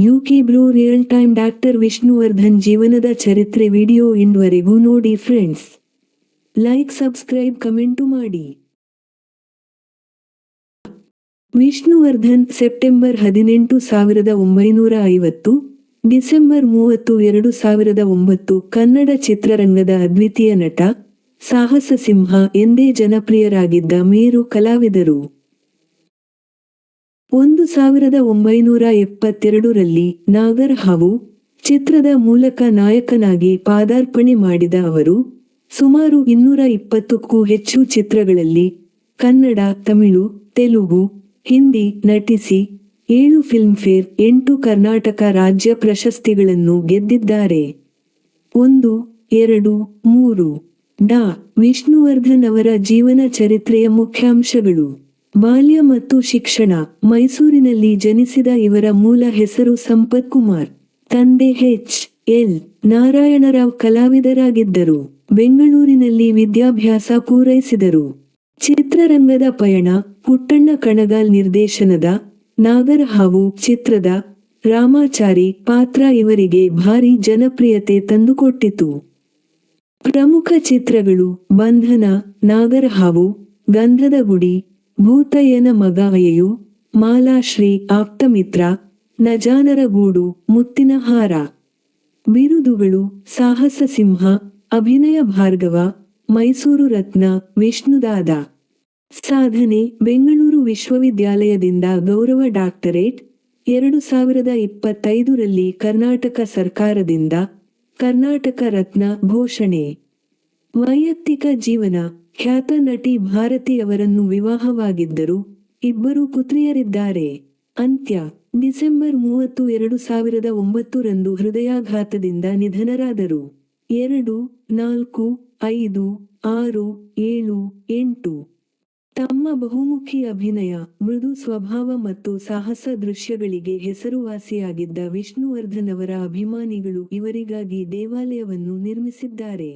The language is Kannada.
UK bro real time doctor Vishnuvardhan ಜೀವನದ ಚರಿತ್ರೆ ವಿಡಿಯೋ ಇಂಡ್ವರೆಗೂ ನೋಡಿ ಫ್ರೆಂಡ್ಸ್. ಲೈಕ್ ಸಬ್ಸ್ಕ್ರೈಬ್ ಕಮೆಂಟು ಮಾಡಿ. ವಿಷ್ಣುವರ್ಧನ್ ಸೆಪ್ಟೆಂಬರ್ 18, 1950 ಡಿಸೆಂಬರ್ 30, 2009 ಕನ್ನಡ ಚಿತ್ರರಂಗದ ಅದ್ವಿತೀಯ ನಟ, ಸಾಹಸ ಸಿಂಹ ಎಂದೇ ಜನಪ್ರಿಯರಾಗಿದ್ದ ಮೇರು ಕಲಾವಿದರು. 1972ರಲ್ಲಿ ನಾಗರ್ ಹಾವು ಚಿತ್ರದ ಮೂಲಕ ನಾಯಕನಾಗಿ ಪಾದಾರ್ಪಣೆ ಮಾಡಿದ ಅವರು, ಸುಮಾರು 220ಕ್ಕೂ ಹೆಚ್ಚು ಚಿತ್ರಗಳಲ್ಲಿ ಕನ್ನಡ, ತಮಿಳು, ತೆಲುಗು, ಹಿಂದಿ ನಟಿಸಿ 7 ಫಿಲ್ಮ್ಫೇರ್, 8 ಕರ್ನಾಟಕ ರಾಜ್ಯ ಪ್ರಶಸ್ತಿಗಳನ್ನು ಗೆದ್ದಿದ್ದಾರೆ. 1, 2, 3 ಡಾ. ವಿಷ್ಣುವರ್ಧನ್ ಅವರ ಜೀವನ ಚರಿತ್ರೆಯ ಮುಖ್ಯಾಂಶಗಳು. ಬಾಲ್ಯ ಮತ್ತು ಶಿಕ್ಷಣ. ಮೈಸೂರಿನಲ್ಲಿ ಜನಿಸಿದ ಇವರ ಮೂಲ ಹೆಸರು ಸಂಪತ್ ಕುಮಾರ್. ತಂದೆ ಎಚ್. ಎಲ್. ನಾರಾಯಣರಾವ್ ಕಲಾವಿದರಾಗಿದ್ದರು. ಬೆಂಗಳೂರಿನಲ್ಲಿ ವಿದ್ಯಾಭ್ಯಾಸ ಪೂರೈಸಿದರು. ಚಿತ್ರರಂಗದ ಪಯಣ. ಪುಟ್ಟಣ್ಣ ಕಣಗಾಲ್ ನಿರ್ದೇಶನದ ನಾಗರ ಹಾವು ಚಿತ್ರದ ರಾಮಾಚಾರಿ ಪಾತ್ರ ಇವರಿಗೆ ಭಾರೀ ಜನಪ್ರಿಯತೆ ತಂದುಕೊಟ್ಟಿತು. ಪ್ರಮುಖ ಚಿತ್ರಗಳು: ಬಂಧನ, ನಾಗರ ಹಾವು, ಗಂಧದ ಗುಡಿ, ಭೂತಯ್ಯನ ಮಗ ಅಯ್ಯು, ಮಾಲಾಶ್ರೀ, ಆಪ್ತಮಿತ್ರ, ನಜಾನರ ಗೂಡು, ಮುತ್ತಿನ ಹಾರ. ಬಿರುದುಗಳು: ಸಾಹಸ ಸಿಂಹ, ಅಭಿನಯ ಭಾರ್ಗವ, ಮೈಸೂರು ರತ್ನ, ವಿಷ್ಣುದಾದ. ಸಾಧನೆ: ಬೆಂಗಳೂರು ವಿಶ್ವವಿದ್ಯಾಲಯದಿಂದ ಗೌರವ ಡಾಕ್ಟರೇಟ್, 2025ರಲ್ಲಿ ಕರ್ನಾಟಕ ಸರ್ಕಾರದಿಂದ ಕರ್ನಾಟಕ ರತ್ನ ಘೋಷಣೆ. ವೈಯಕ್ತಿಕ ಜೀವನ. ಖ್ಯಾತ ನಟಿ ಭಾರತಿ ಅವರನ್ನು ವಿವಾಹವಾಗಿದ್ದರು. ಇಬ್ಬರು ಪುತ್ರಿಯರಿದ್ದಾರೆ. ಅಂತ್ಯ. ಡಿಸೆಂಬರ್ 30, 2009ರಂದು ಹೃದಯಾಘಾತದಿಂದ ನಿಧನರಾದರು. 2, 4, 5, 6, 7, 8 ತಮ್ಮ ಬಹುಮುಖಿ ಅಭಿನಯ, ಮೃದು ಸ್ವಭಾವ ಮತ್ತು ಸಾಹಸ ದೃಶ್ಯಗಳಿಗೆ ಹೆಸರುವಾಸಿಯಾಗಿದ್ದ ವಿಷ್ಣುವರ್ಧನ್ ಅವರ ಅಭಿಮಾನಿಗಳು ಇವರಿಗಾಗಿ ದೇವಾಲಯವನ್ನು ನಿರ್ಮಿಸಿದ್ದಾರೆ.